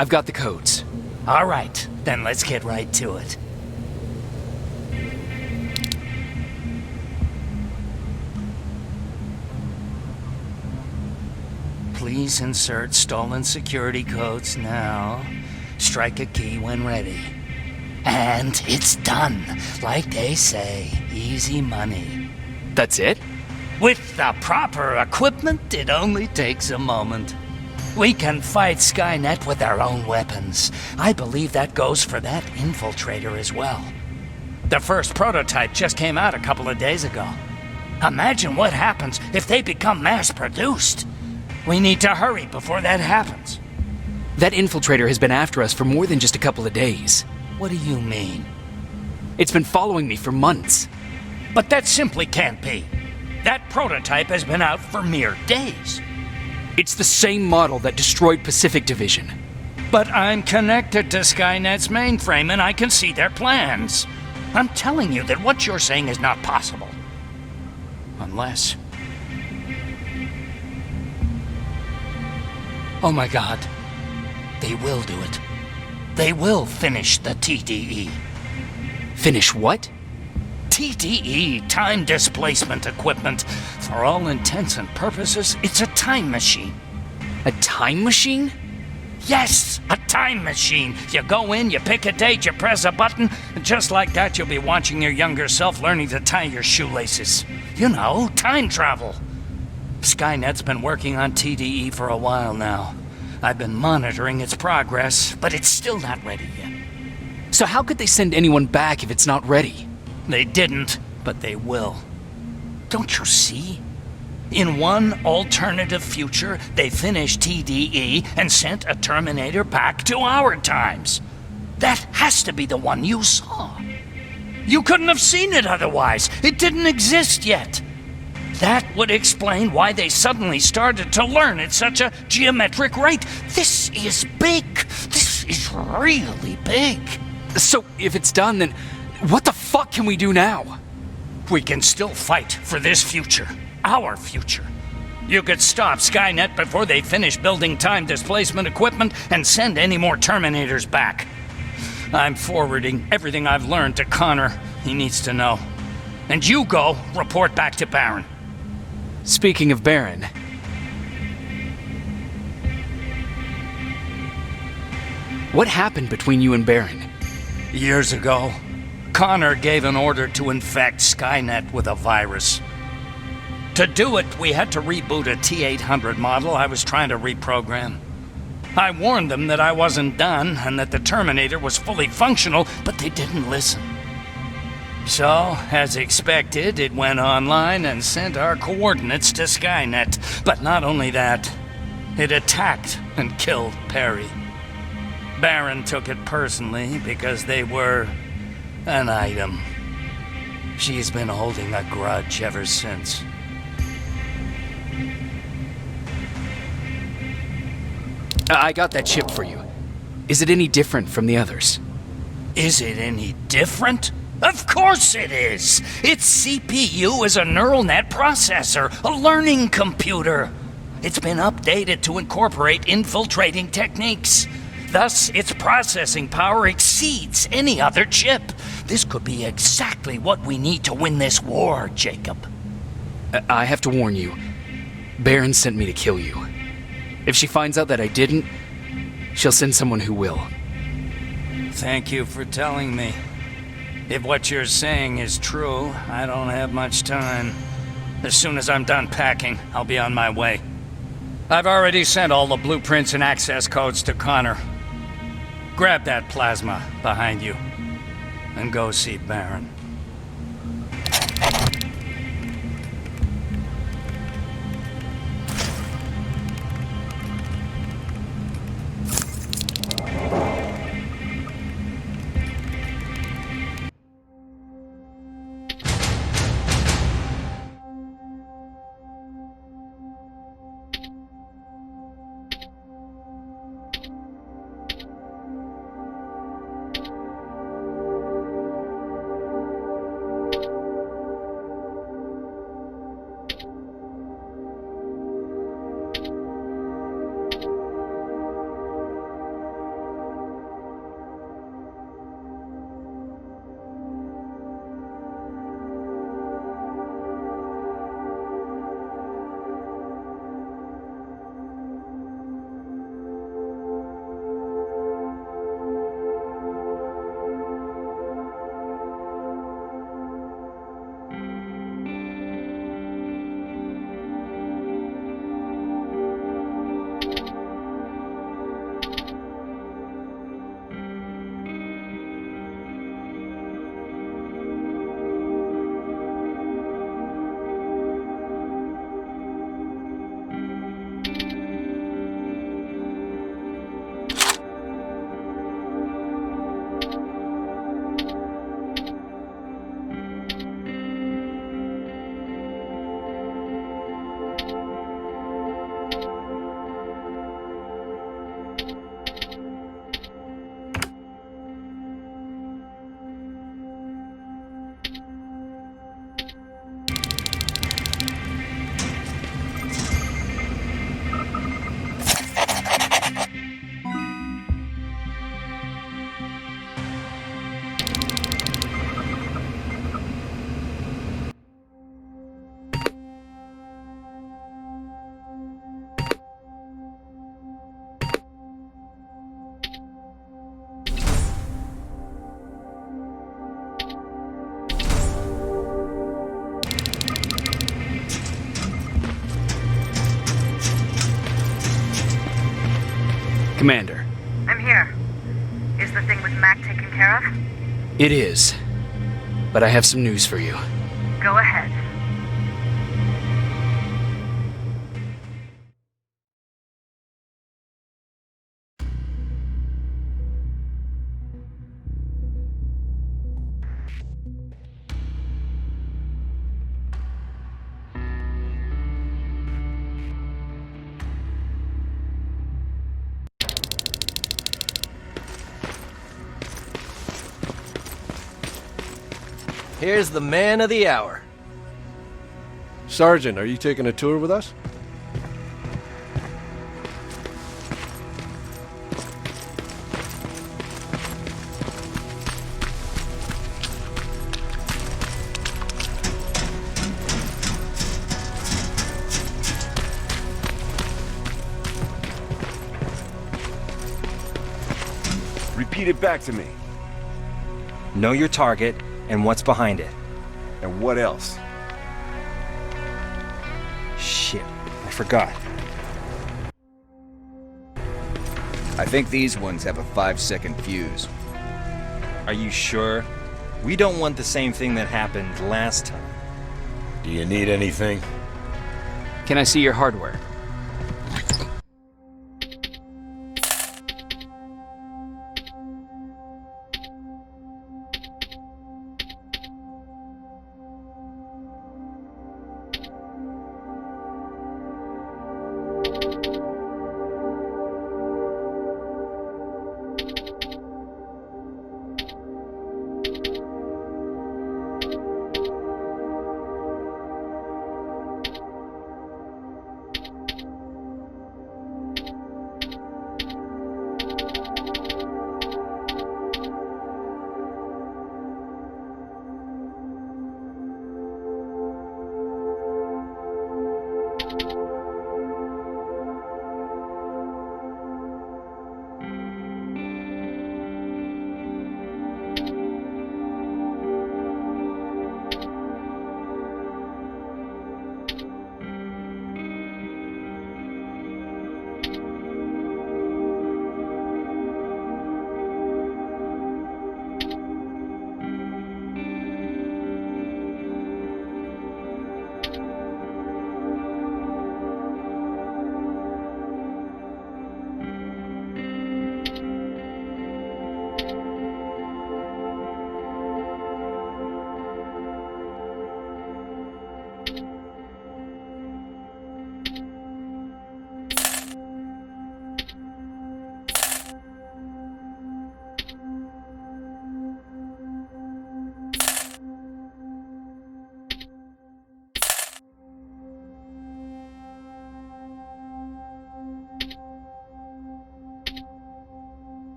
I've got the codes. All right, then let's get right to it. Please insert stolen security codes now. Strike a key when ready. And it's done. Like they say, easy money. That's it? With the proper equipment, it only takes a moment. We can fight Skynет with our own weapons. I believe that goes for that infiltrator as well. The first prototype just came out a couple of days ago. Imagine what happens if they become mass-produced. We need to hurry before that happens. That infiltrator has been after us for more than just a couple of days. What do you mean? It's been following me for months. But that simply can't be. That prototype has been out for mere days. It's the same model that destroyed Pacific Division. But I'm connected to Skynet's mainframe and I can see their plans. I'm telling you that what you're saying is not possible. Unless... Oh my God. They will do it. They will finish the TDE. Finish what? TDE, time displacement equipment. For all intents and purposes, it's a time machine. A time machine? Yes, a time machine. You go in, you pick a date, you press a button, and just like that you'll be watching your younger self learning to tie your shoelaces. You know, time travel. Skynet's been working on TDE for a while now. I've been monitoring its progress, but it's still not ready yet. So how could they send anyone back if it's not ready? They didn't, but they will. Don't you see? In one alternative future, they finished TDE and sent a Terminator back to our times. That has to be the one you saw. You couldn't have seen it otherwise. It didn't exist yet. That would explain why they suddenly started to learn at such a geometric rate. This is big. This is really big. So if it's done, then what the fuck can we do now? We can still fight for this future. Our future. You could stop Skynet before they finish building time displacement equipment and send any more Terminators back. I'm forwarding everything I've learned to Connor. He needs to know. And you go report back to Baron. Speaking of Baron... What happened between you and Baron? Years ago, Connor gave an order to infect Skynet with a virus. To do it, we had to reboot a T-800 model I was trying to reprogram. I warned them that I wasn't done and that the Terminator was fully functional, but they didn't listen. So, as expected, it went online and sent our coordinates to Skynet. But not only that, it attacked and killed Perry. Baron took it personally because they were an item. She's been holding a grudge ever since. I got that chip for you. Is it any different from the others? Is it any different? Of course it is! Its CPU is a neural net processor, a learning computer. It's been updated to incorporate infiltrating techniques. Thus, its processing power exceeds any other chip. This could be exactly what we need to win this war, Jacob. I have to warn you. Baron sent me to kill you. If she finds out that I didn't, she'll send someone who will. Thank you for telling me. If what you're saying is true, I don't have much time. As soon as I'm done packing, I'll be on my way. I've already sent all the blueprints and access codes to Connor. Grab that plasma behind you and go see Baron. Commander. I'm here. Is the thing with Mac taken care of? It is. But I have some news for you. Go ahead. Here's the man of the hour. Sergeant, are you taking a tour with us? Repeat it back to me. Know your target and what's behind it. And what else? Shit, I forgot. I think these ones have a 5-second fuse. Are you sure? We don't want the same thing that happened last time. Do you need anything? Can I see your hardware?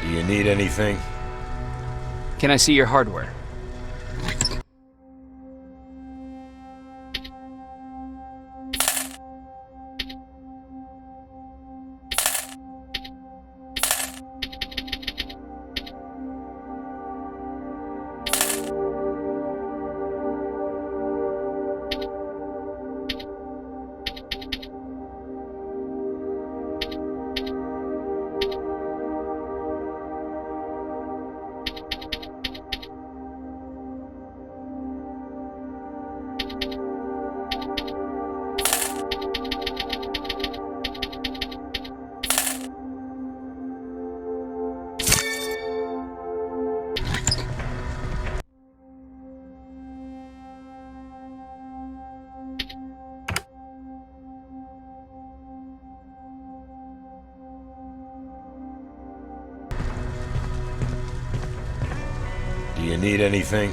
Do you need anything? Can I see your hardware? you need anything?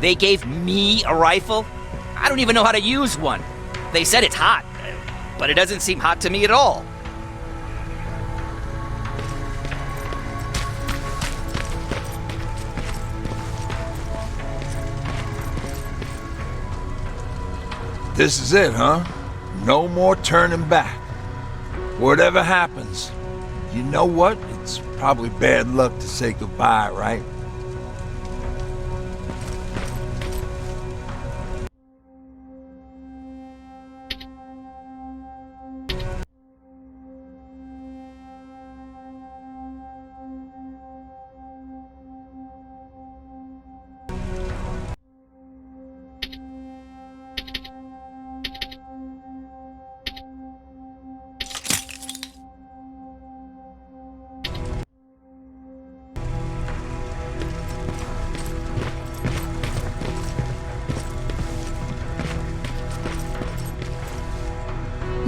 They gave me a rifle? I don't even know how to use one. They said it's hot, but it doesn't seem hot to me at all. This is it, huh? No more turning back. Whatever happens, you know what? It's probably bad luck to say goodbye, right?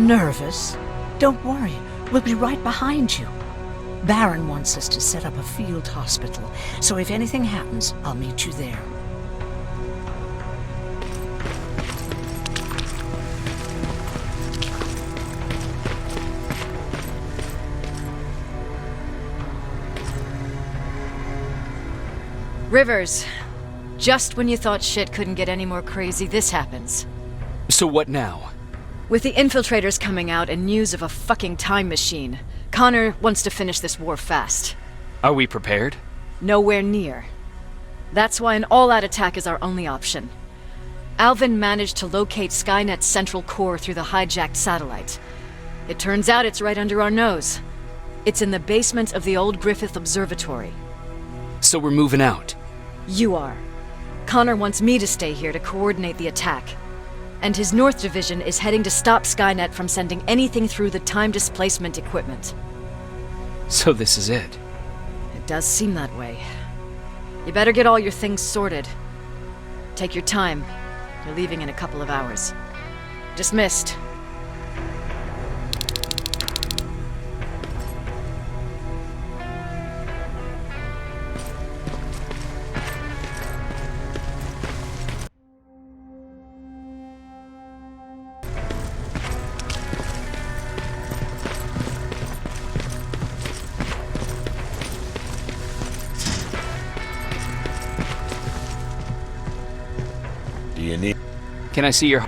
Nervous? Don't worry, we'll be right behind you. Baron wants us to set up a field hospital, so if anything happens, I'll meet you there. Rivers, just when you thought shit couldn't get any more crazy, this happens. So what now? With the infiltrators coming out and news of a fucking time machine, Connor wants to finish this war fast. Are we prepared? Nowhere near. That's why an all-out attack is our only option. Alvin managed to locate Skynet's central core through the hijacked satellite. It turns out it's right under our nose. It's in the basement of the old Griffith Observatory. So we're moving out. You are. Connor wants me to stay here to coordinate the attack. And his North Division is heading to stop Skynet from sending anything through the time displacement equipment. So this is it. It does seem that way. You better get all your things sorted. Take your time. You're leaving in a couple of hours. Dismissed. Do you need... Can I see your...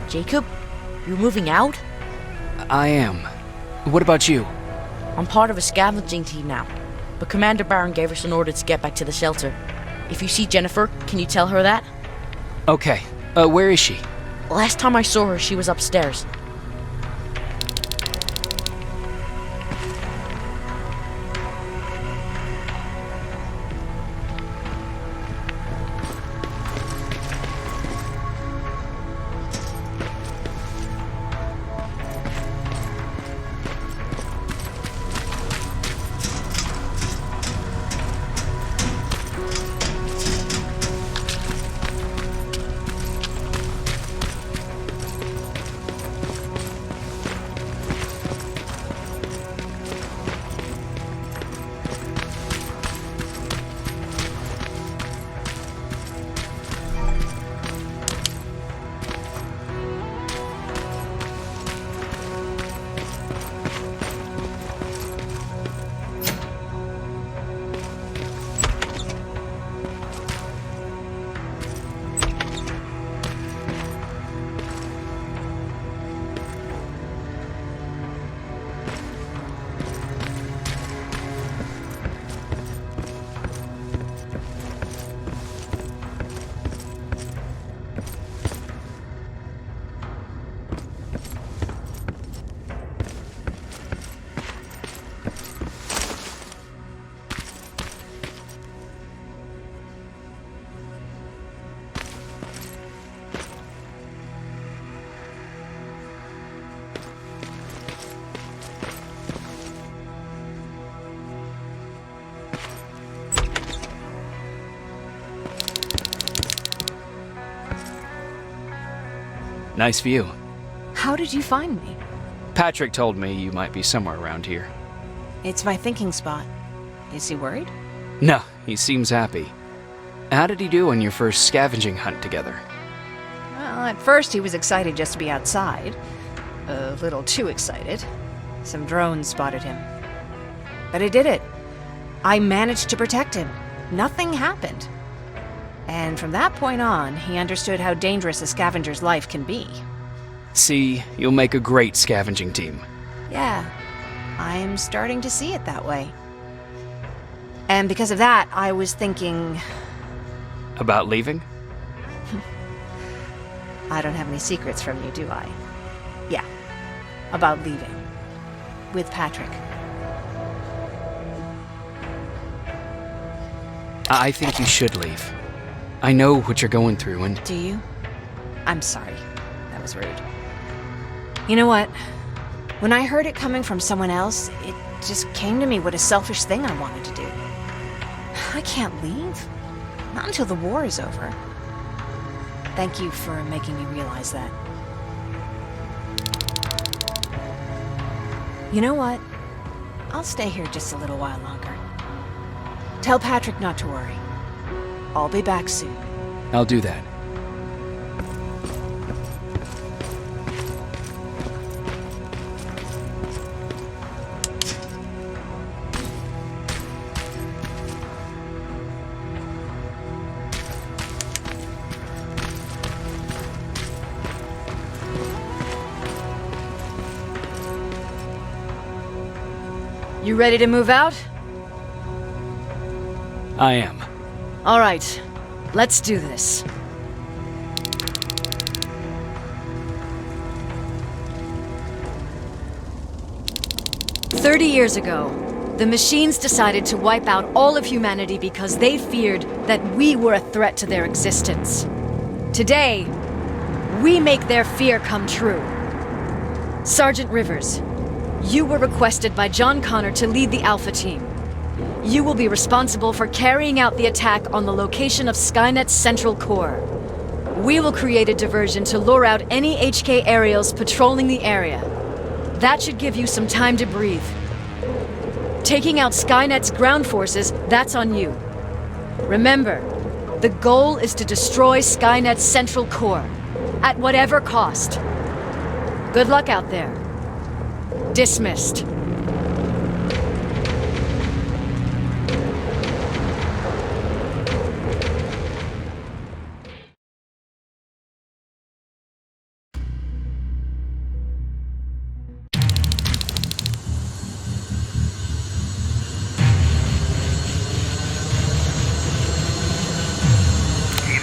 Jacob, you're moving out? I am. What about you? I'm part of a scavenging team now, but Commander Baron gave us an order to get back to the shelter. If you see Jennifer, can you tell her that? Okay. Where is she? Last time I saw her, she was upstairs. Nice view. How did you find me? Patrick told me you might be somewhere around here. It's my thinking spot. Is he worried? No, he seems happy. How did he do on your first scavenging hunt together? Well, at first he was excited just to be outside. A little too excited. Some drones spotted him. But I did it. I managed to protect him. Nothing happened. And from that point on, he understood how dangerous a scavenger's life can be. See, you'll make a great scavenging team. Yeah, I'm starting to see it that way. And because of that, I was thinking... About leaving? I don't have any secrets from you, do I? Yeah, about leaving. With Patrick. I think you should leave. I know what you're going through and... Do you? I'm sorry. That was rude. You know what? When I heard it coming from someone else, it just came to me what a selfish thing I wanted to do. I can't leave. Not until the war is over. Thank you for making me realize that. You know what? I'll stay here just a little while longer. Tell Patrick not to worry. I'll be back soon. I'll do that. You ready to move out? I am. All right, let's do this. "30 years ago, the machines decided to wipe out all of humanity because they feared that we were a threat to their existence. Today, we make their fear come true. Sergeant Rivers, you were requested by John Connor to lead the Alpha Team. You will be responsible for carrying out the attack on the location of Skynet's central core. We will create a diversion to lure out any HK aerials patrolling the area. That should give you some time to breathe. Taking out Skynet's ground forces, that's on you. Remember, the goal is to destroy Skynet's central core, at whatever cost. Good luck out there. Dismissed." Team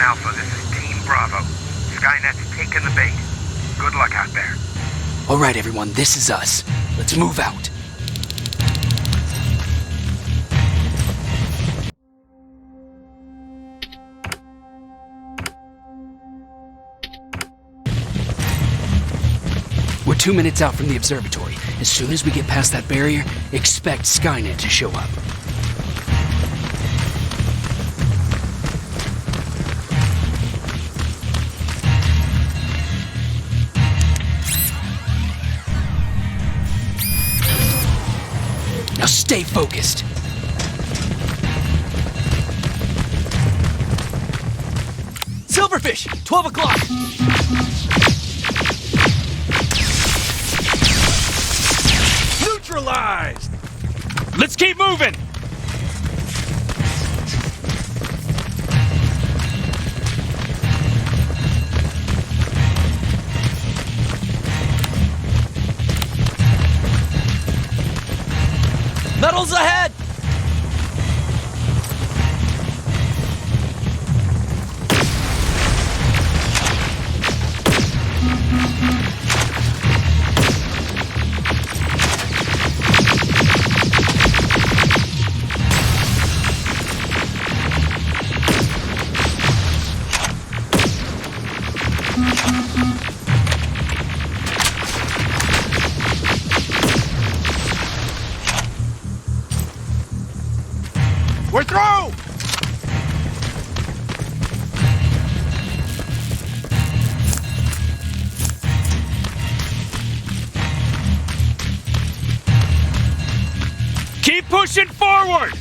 Alpha, this is Team Bravo. Skynet's taken the bait. Good luck out there. All right, everyone, this is us. Let's move out. We're 2 minutes out from the observatory. As soon as we get past that barrier, expect Skynет to show up. Now stay focused. Silverfish! 12 o'clock! Neutralized! Let's keep moving! Metals ahead! We're through! Keep pushing forward!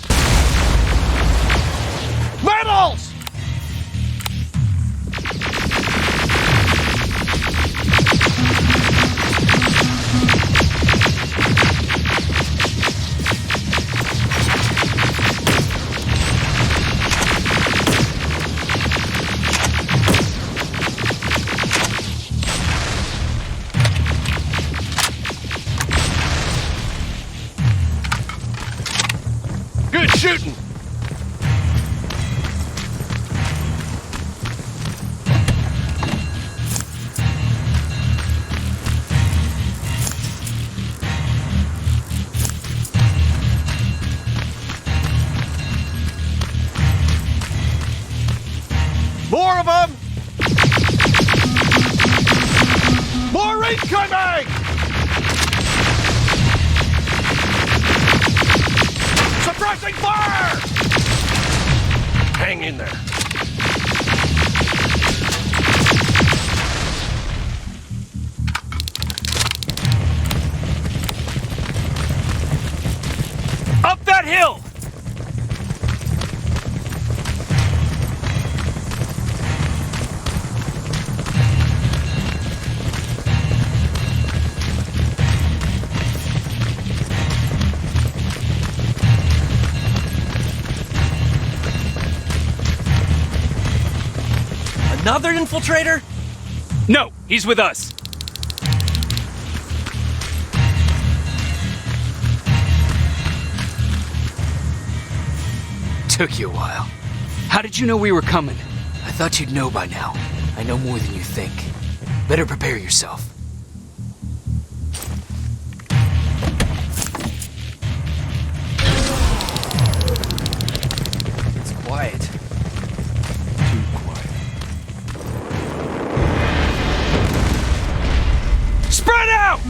Metals! Good shooting! More of them! More incoming! Suppressing fire! Hang in there. Up that hill! Another infiltrator? No, he's with us. Took you a while. How did you know we were coming? I thought you'd know by now. I know more than you think. Better prepare yourself. It's quiet. Too quiet. Spread out!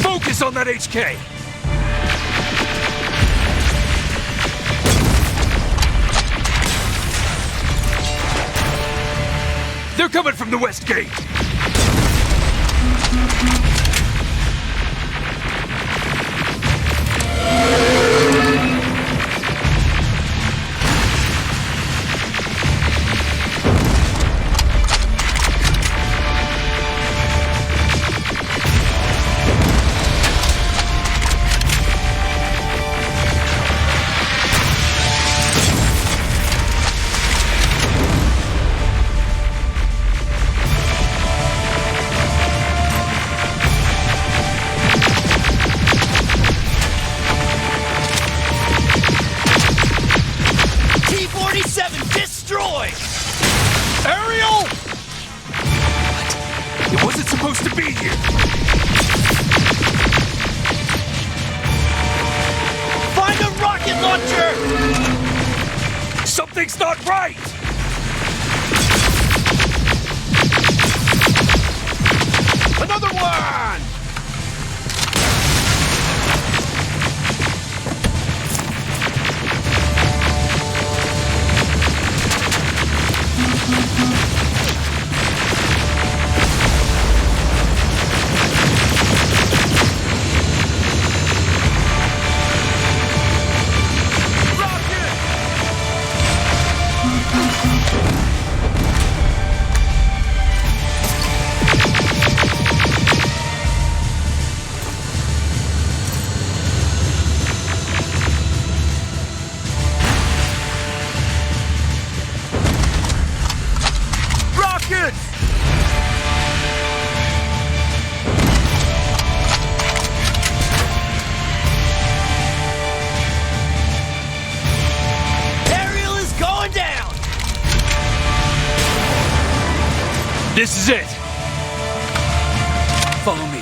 Focus on that HK! They're coming from the west gate! Something's not right! Another one! This is it! Follow me.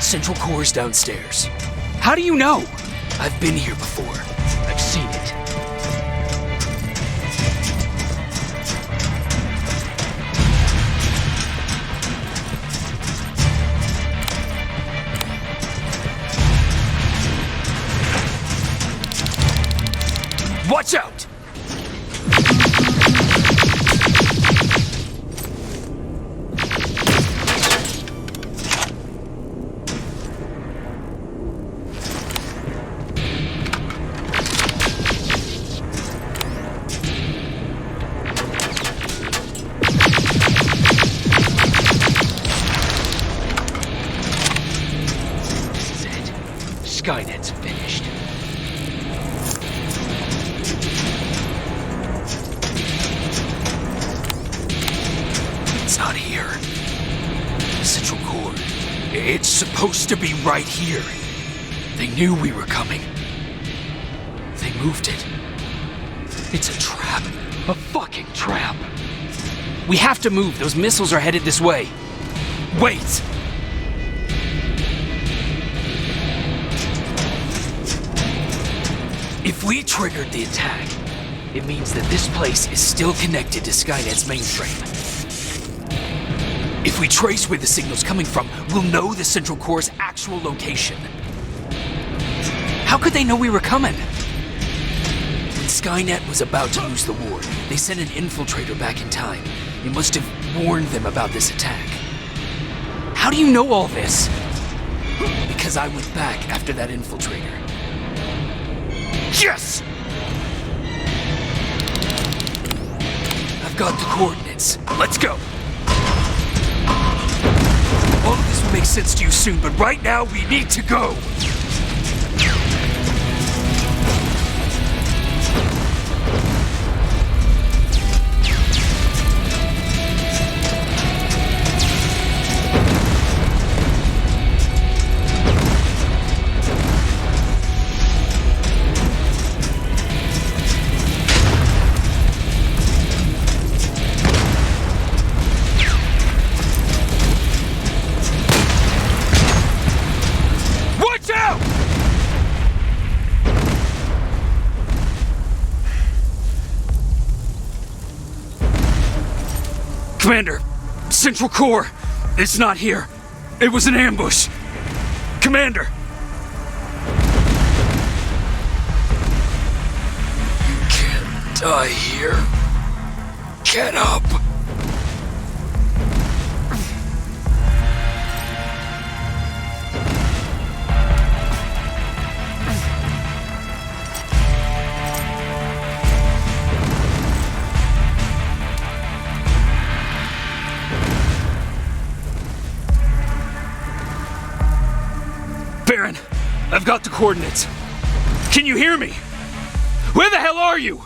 Central core's downstairs. How do you know? I've been here before. I've seen it. Watch out! Skynet's finished. It's not here. Central core. It's supposed to be right here. They knew we were coming. They moved it. It's a trap. A fucking trap. We have to move. Those missiles are headed this way. Wait! If we triggered the attack, it means that this place is still connected to Skynet's mainframe. If we trace where the signal's coming from, we'll know the Central Core's actual location. How could they know we were coming? When Skynet was about to use the ward, they sent an infiltrator back in time. It must have warned them about this attack. How do you know all this? Because I went back after that infiltrator. Yes! I've got the coordinates. Let's go! All of this will make sense to you soon, but right now we need to go! Commander, Central Core, it's not here. It was an ambush. Commander! You can't die here. Get up! Baron, I've got the coordinates. Can you hear me? Where the hell are you?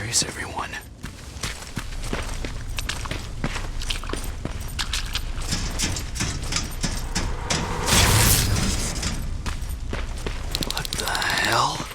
Where's everyone? What the hell?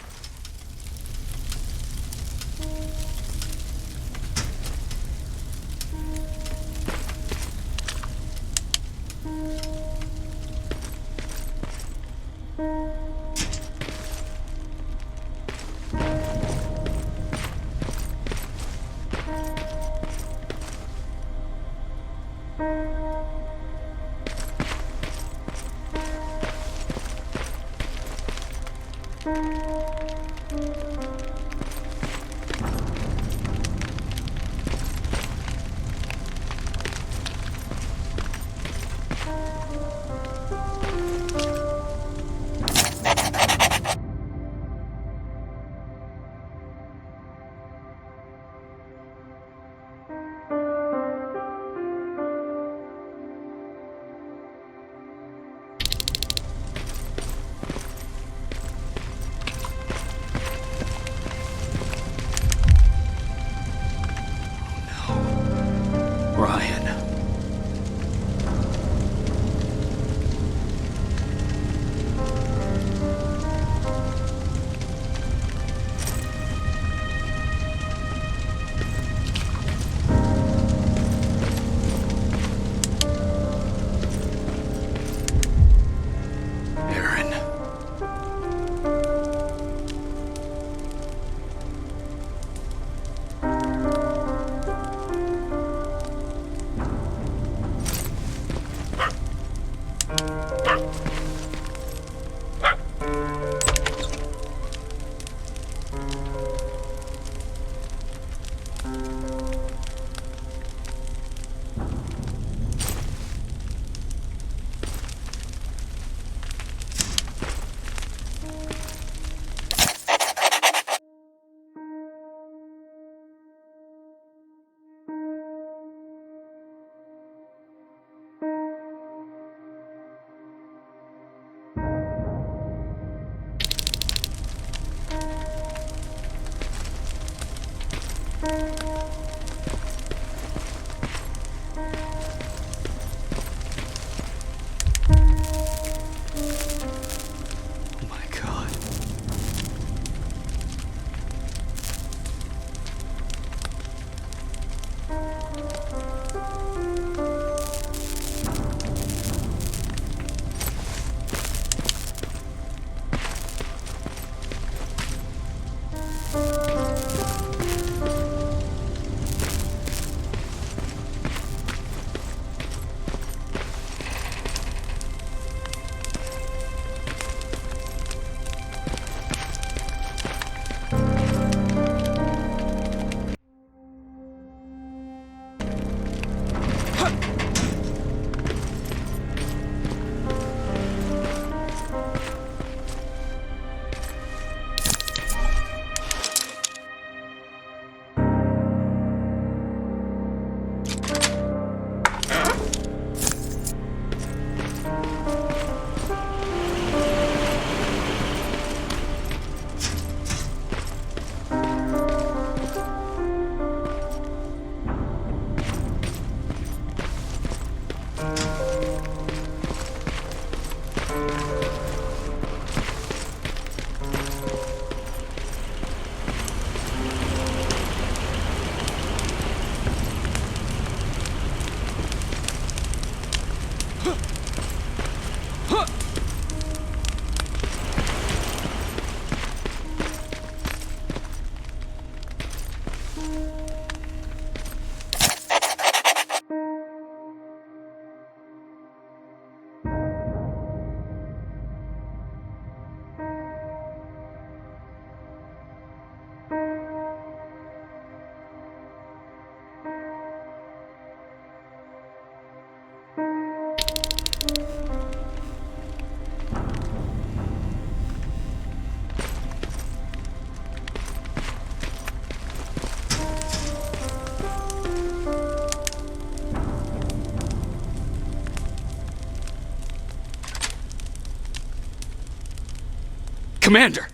Commander!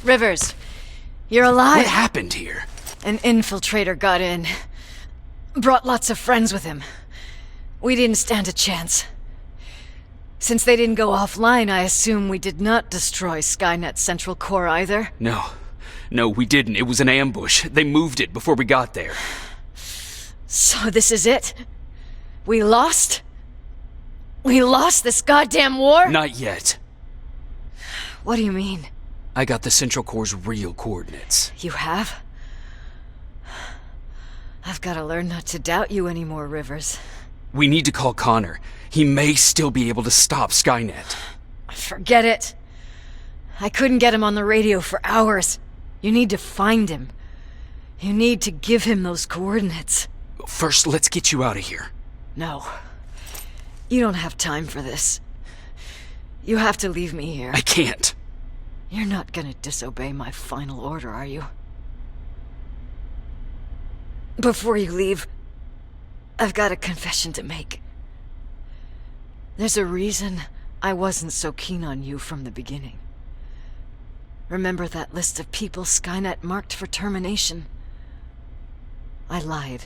Rivers, you're alive. What happened here? An infiltrator got in. Brought lots of friends with him. We didn't stand a chance. Since they didn't go offline, I assume we did not destroy Skynet's central core either? No, we didn't. It was an ambush. They moved it before we got there. So this is it? We lost? We lost this goddamn war? Not yet. What do you mean? I got the central core's real coordinates. You have? I've got to learn not to doubt you anymore, Rivers. We need to call Connor. He may still be able to stop Skynet. Forget it. I couldn't get him on the radio for hours. You need to find him. You need to give him those coordinates. First, let's get you out of here. No. You don't have time for this. You have to leave me here. I can't. You're not gonna disobey my final order, are you? Before you leave, I've got a confession to make. There's a reason I wasn't so keen on you from the beginning. Remember that list of people Skynet marked for termination? I lied.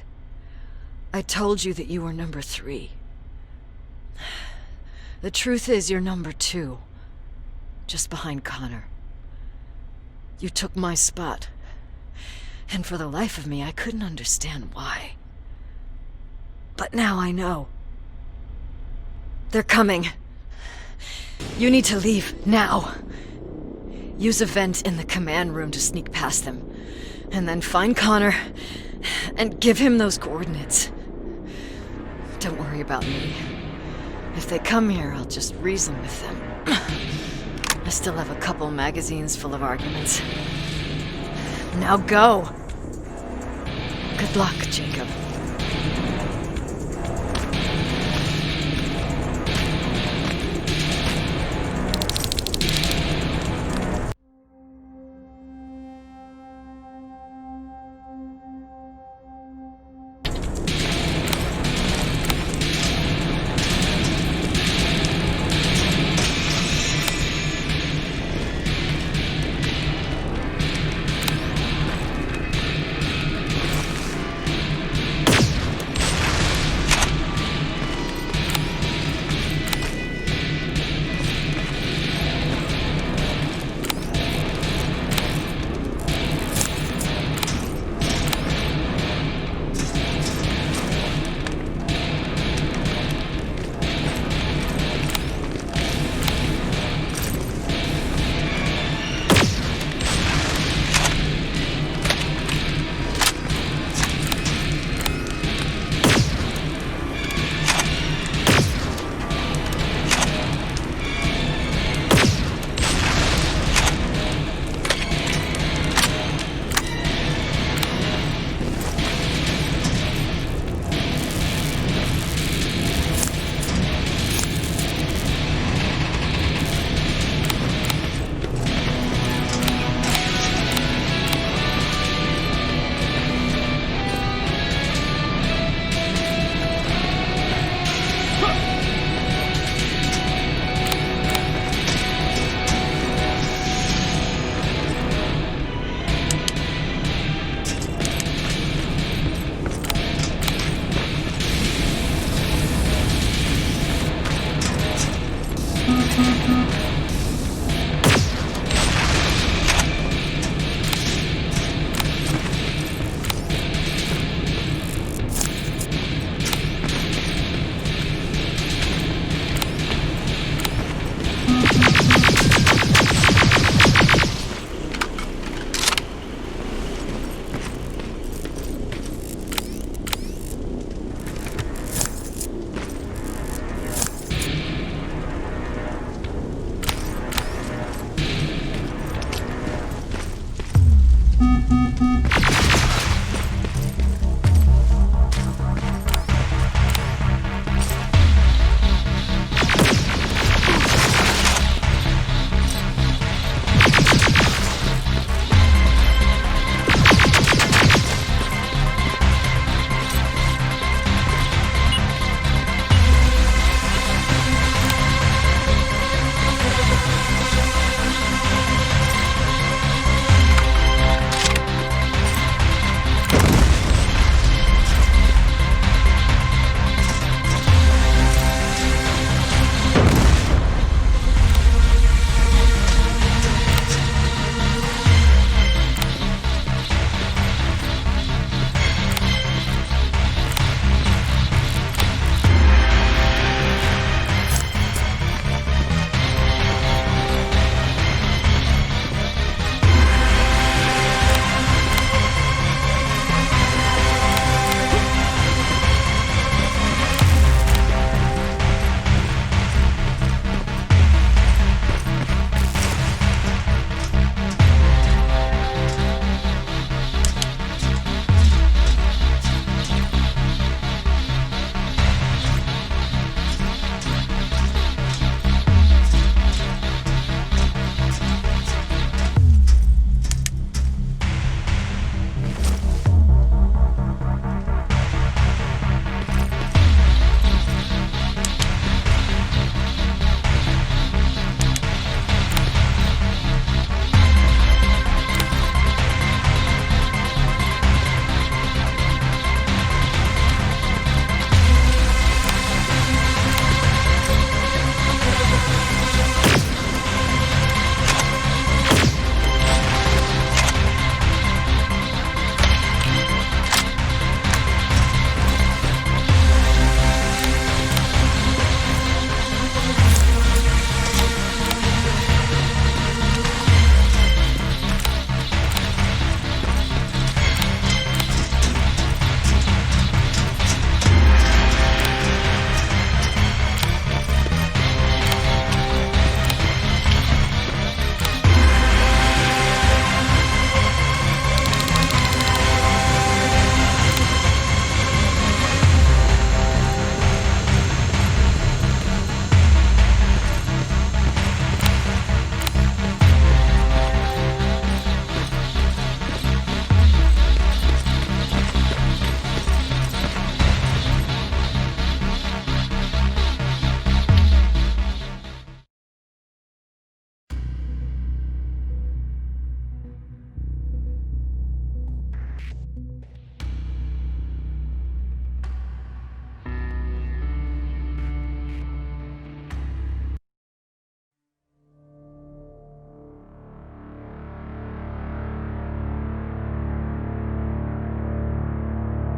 I told you that you were number 3. The truth is you're number 2, just behind Connor. You took my spot, and for the life of me, I couldn't understand why. But now I know. They're coming. You need to leave, now. Use a vent in the command room to sneak past them, and then find Connor, and give him those coordinates. Don't worry about me. If they come here, I'll just reason with them. I still have a couple magazines full of arguments. Now go! Good luck, Jacob.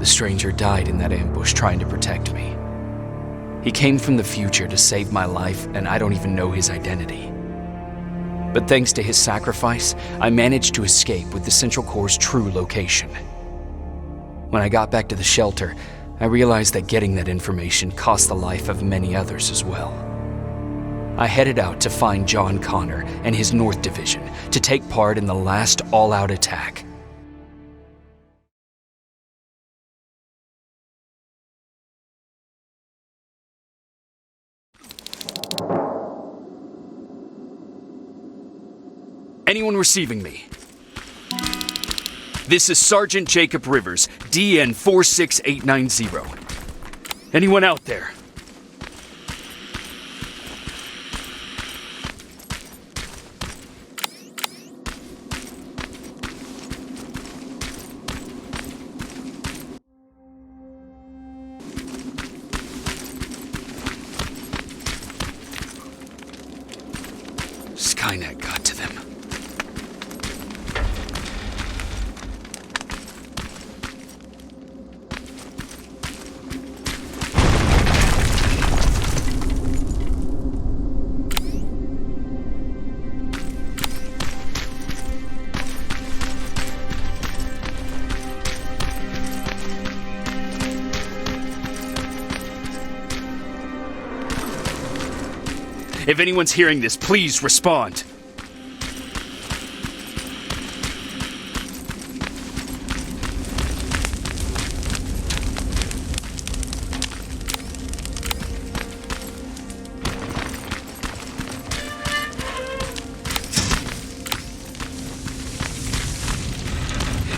The stranger died in that ambush trying to protect me. He came from the future to save my life, and I don't even know his identity. But thanks to his sacrifice, I managed to escape with the Central Core's true location. When I got back to the shelter, I realized that getting that information cost the life of many others as well. I headed out to find Jonon Connor and his North Division to take part in the last all-out attack. Anyone receiving me? This is Sergeant Jaycob Rivers, DN 46890. Anyone out there? Skynet got to them. If anyone's hearing this, please respond.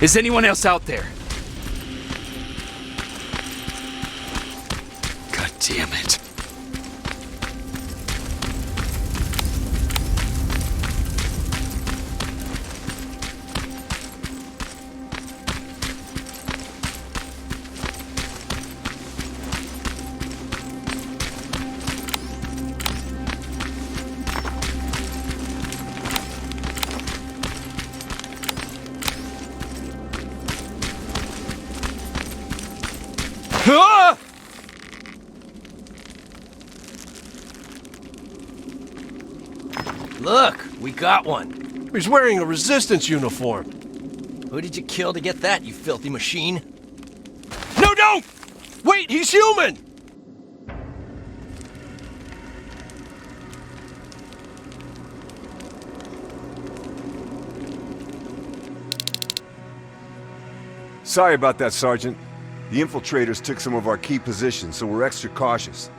Is anyone else out there? God damn it. Ah! Look, we got one. He's wearing a Resistance uniform. Who did you kill to get that, you filthy machine? No, don't! Wait, he's human! Sorry about that, Sergeant. The infiltrators took some of our key positions, so we're extra cautious.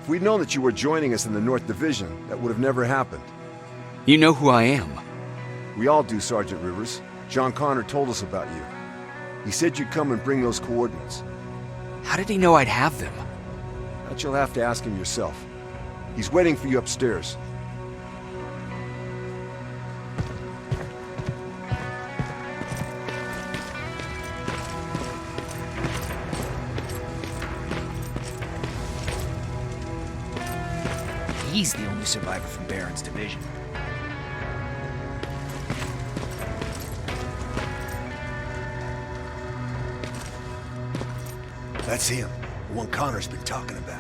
If we'd known that you were joining us in the North Division, that would have never happened. You know who I am. We all do, Sergeant Rivers. John Connor told us about you. He said you'd come and bring those coordinates. How did he know I'd have them? That you'll have to ask him yourself. He's waiting for you upstairs. He's the only survivor from Baron's division. That's him, the one Connor's been talking about.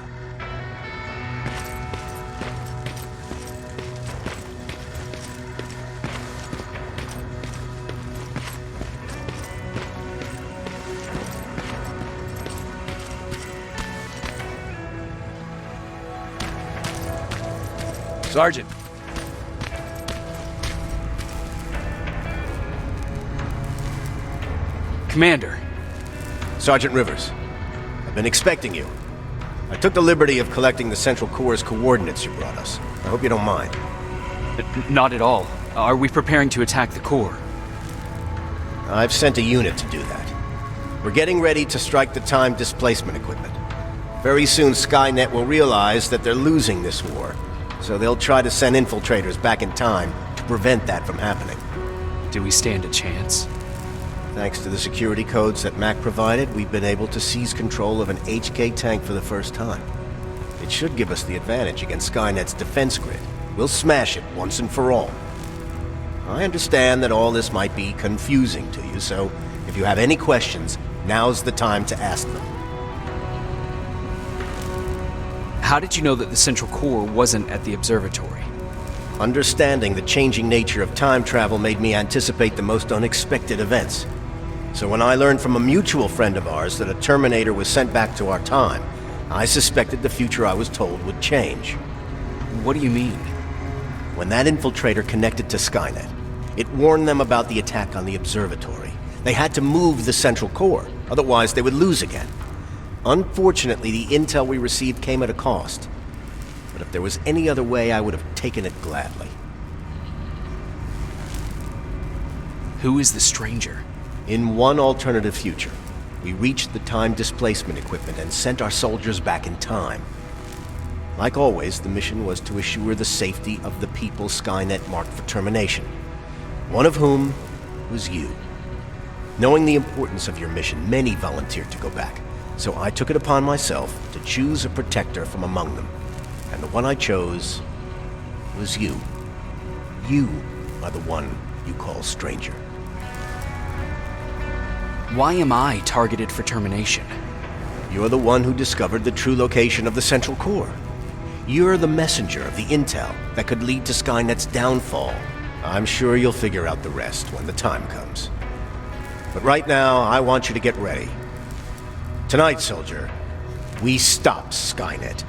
Sergeant. Commander. Sergeant Rivers. I've been expecting you. I took the liberty of collecting the Central Core's coordinates you brought us. I hope you don't mind. Not at all. Are we preparing to attack the core? I've sent a unit to do that. We're getting ready to strike the time displacement equipment. Very soon Skynet will realize that they're losing this war, so they'll try to send infiltrators back in time to prevent that from happening. Do we stand a chance? Thanks to the security codes that Mac provided, we've been able to seize control of an HK tank for the first time. It should give us the advantage against Skynet's defense grid. We'll smash it once and for all. I understand that all this might be confusing to you, so if you have any questions, now's the time to ask them. How did you know that the Central Core wasn't at the observatory? Understanding the changing nature of time travel made me anticipate the most unexpected events. So when I learned from a mutual friend of ours that a Terminator was sent back to our time, I suspected the future I was told would change. What do you mean? When that infiltrator connected to Skynet, it warned them about the attack on the observatory. They had to move the Central Core, otherwise they would lose again. Unfortunately, the intel we received came at a cost. But if there was any other way, I would have taken it gladly. Who is the stranger? In one alternative future, we reached the time displacement equipment and sent our soldiers back in time. Like always, the mission was to assure the safety of the people Skynet marked for termination, one of whom was you. Knowing the importance of your mission, many volunteered to go back, so I took it upon myself to choose a protector from among them. And the one I chose was you. you are the one you call stranger. Why am I targeted for termination? You're the one who discovered the true location of the Central Core. You're the messenger of the intel that could lead to Skynet's downfall. I'm sure you'll figure out the rest when the time comes. But right now, I want you to get ready. Tonight, soldier, we stop Skynet.